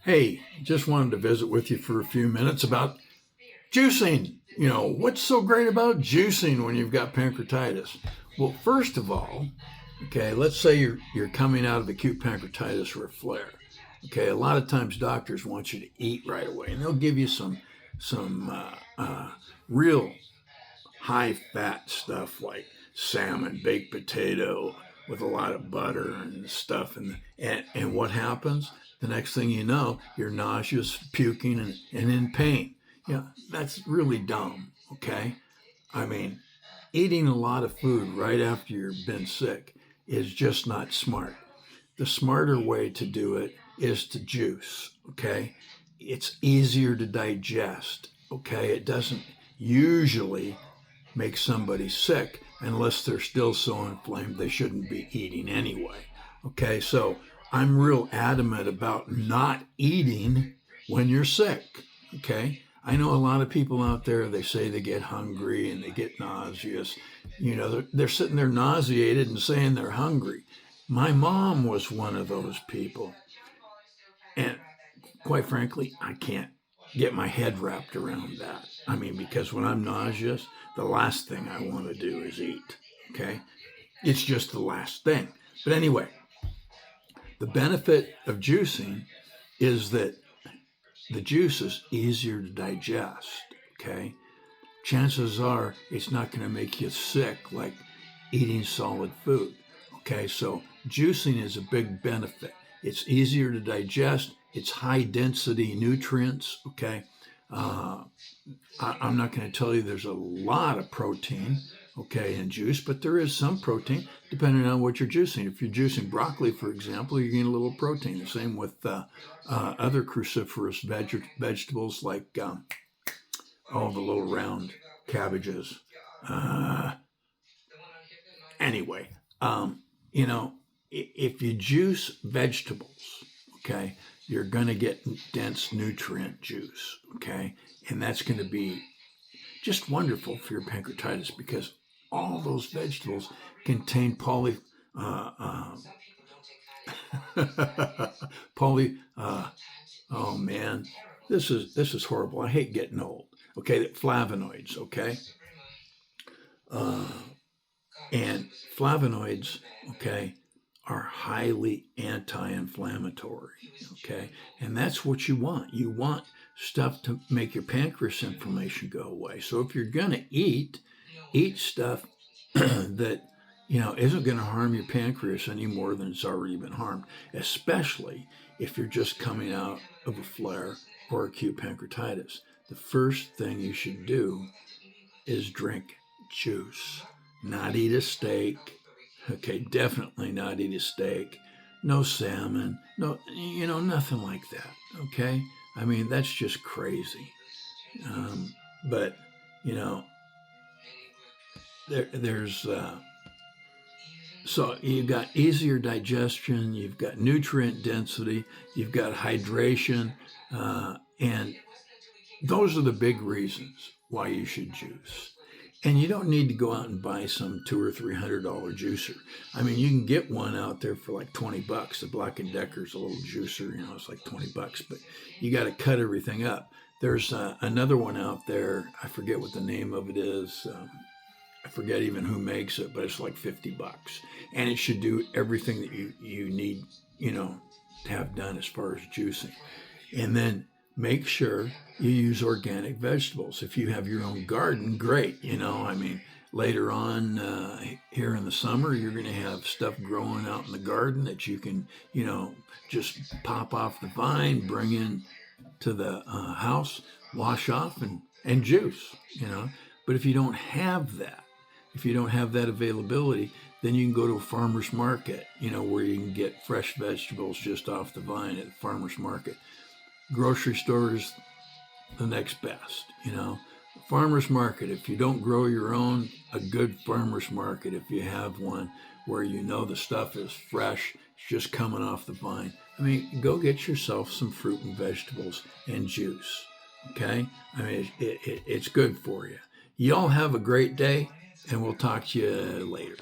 Hey, just wanted to visit with you for a few minutes about juicing. What's so great about juicing when you've got pancreatitis? Well, first of all, okay, let's say you're coming out of acute pancreatitis or a flare. Okay, a lot of times doctors want you to eat right away, and they'll give you some real high fat stuff like salmon, baked potato with a lot of butter and stuff. And what happens? The next thing you know, you're nauseous, puking, and in pain. That's really dumb, okay? I mean, eating a lot of food right after you've been sick is just not smart. The smarter way to do it is to juice, okay? It's easier to digest, okay? It doesn't usually make somebody sick unless they're still so inflamed they shouldn't be eating anyway. Okay, so I'm real adamant about not eating when you're sick. Okay, I know a lot of people out there, they say they get hungry and they get nauseous. They're sitting there nauseated and saying they're hungry. My mom was one of those people. And quite frankly, I can't get my head wrapped around that. I mean, because when I'm nauseous, the last thing I want to do is eat. Okay? It's just the last thing. But anyway, the benefit of juicing is that the juice is easier to digest. Okay? Chances are it's not going to make you sick like eating solid food. Okay? So juicing is a big benefit. It's easier to digest. It's high density nutrients. Okay. I'm not going to tell you there's a lot of protein, okay, in juice, but there is some protein depending on what you're juicing. If you're juicing broccoli, for example, you're getting a little protein. The same with other cruciferous vegetables like, the little round cabbages. Uh, anyway, you know, if you juice vegetables, okay, you're going to get dense nutrient juice, okay, and that's going to be just wonderful for your pancreatitis because all those vegetables contain uh, uh, poly. Oh man, this is horrible. I hate getting old. Okay, flavonoids. Okay, uh, and flavonoids. Okay, are highly anti-inflammatory. Okay, and that's what you want. You want stuff to make your pancreas inflammation go away. So if you're gonna eat stuff that isn't going to harm your pancreas any more than it's already been harmed, especially if you're just coming out of a flare or acute pancreatitis. The first thing you should do is drink juice, not eat a steak. Okay, definitely not eat a steak. No salmon, no, nothing like that. Okay, I mean that's just crazy. But you know, there's so you've got easier digestion, you've got nutrient density, you've got hydration, and those are the big reasons why you should juice. And you don't need to go out and buy some $200 or $300 juicer. I mean, you can get one out there for like $20. The Black and Decker's a little juicer, it's like $20, but you got to cut everything up. There's another one out there. I forget what the name of it is. I forget even who makes it, but it's like $50, and it should do everything that you need, to have done as far as juicing. And then make sure you use organic vegetables. If you have your own garden, great. I mean, later on here in the summer, you're going to have stuff growing out in the garden that you can, just pop off the vine, bring in to the house, wash off, and juice. But if you don't have that availability, then you can go to a farmer's market, where you can get fresh vegetables just off the vine at the farmer's market. Grocery store is the next best, Farmer's market, if you don't grow your own, a good farmer's market, if you have one where the stuff is fresh, it's just coming off the vine. I mean, go get yourself some fruit and vegetables and juice, okay? I mean, it's good for you. Y'all have a great day, and we'll talk to you later.